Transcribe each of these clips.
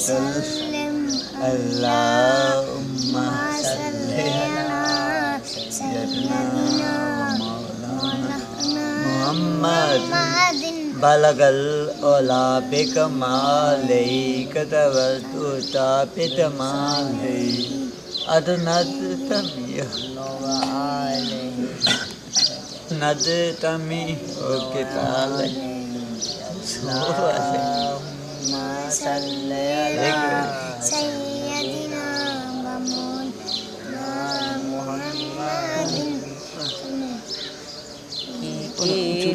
وسلم اللهم صل على سيدنا محمد بلغ العلا بكماله كتبت بتمامه أدنت تميه ندتمي وكتاله اللهم صل على سيدنا محمد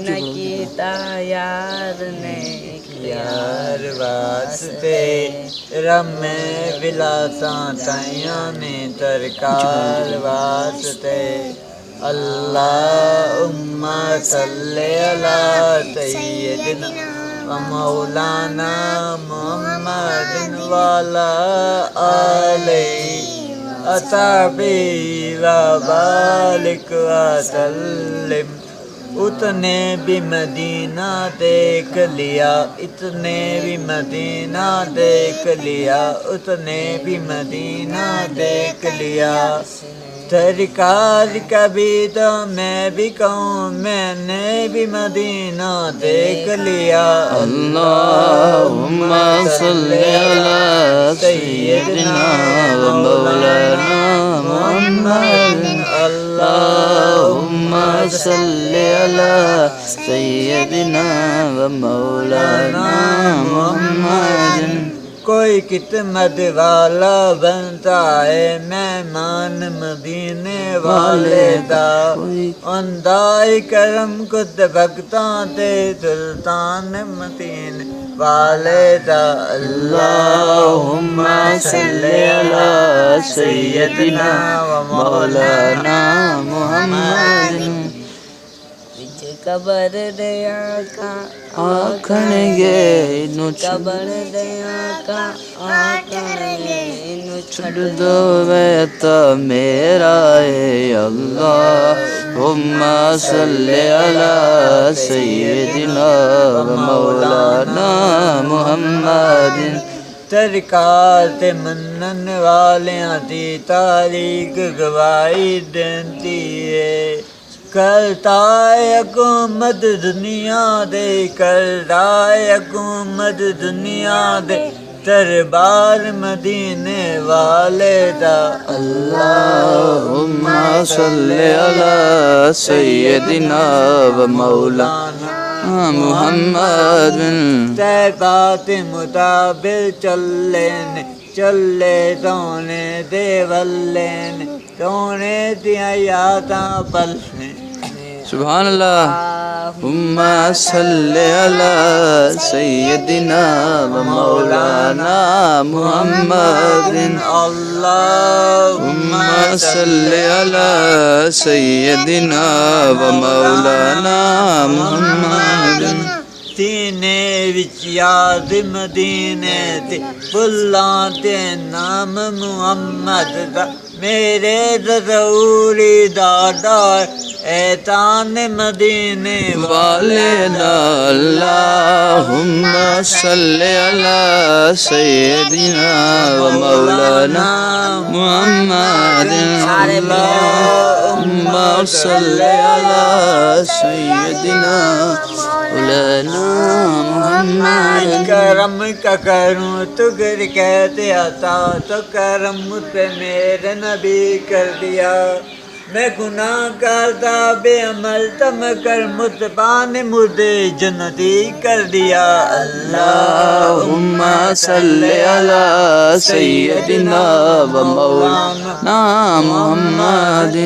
نہ کیتا یار نے یار واسطے رم ولاساں تائیاں نے ترکار واسطے اللہم صلی علی سیدنا و مولانا محمد والا آلہ اصحابہ و بارک وسلم اتنے بھی مدینہ دیکھ لیا اتنے بھی مدینہ دیکھ لیا اتنے بھی مدینہ دیکھ لیا سرکار کبھی تو میں بھی کہوں میں نے بھی مدینہ دیکھ لیا اللہم صلی علی سیدنا و مولانا محمد اللہم صلی علی سیدنا و مولانا محمد کوئی خدمت والا بنتا ہے مہمان مدینے والے دا اندائی کرم خود بھگتاں تے سلطان مدینے والے دا اللہم صلی علی سیدنا و مولانا محمد قبر دیا کا آکھن گے نو قبر دیا کا آکھن گے نو چھڑ دو بیتا میرا اے اللہم صلی علی سیدنا و مولانا محمد سرکار تے منن والیاں دی تاریخ گواہی دینتی ہے کرتا حکومت دنیا دے کرتا حکومت دنیا دے دربار مدینے والے دا اللہم صلی علی سیدنا و مولانا محمد بات مطابق چلے تونے دے ولین تونے دیا یاداں پلنے سبحان اللہ اللہم صلی علی سیدنا و مولانا محمد اللہم صلی علی سیدنا و مولانا محمد سینے وچ یاد مدینے تے بھلاں تے نام محمد دا میرے ضروری دادا ایتان مدینے والے دا اللہم صلی علی سیدنا و مولانا محمد اللہم صلی علی سیدنا مولانا محمد کرم کا کروں تو گر کہتے آتا تو کرم مجھ پہ میرے نبی کر دیا میں گناہ کرتا بے عمل تم کر مصطفیٰ نے مجھے جنتی کر دیا اللہم صلی علی سیدنا و مولانا محمد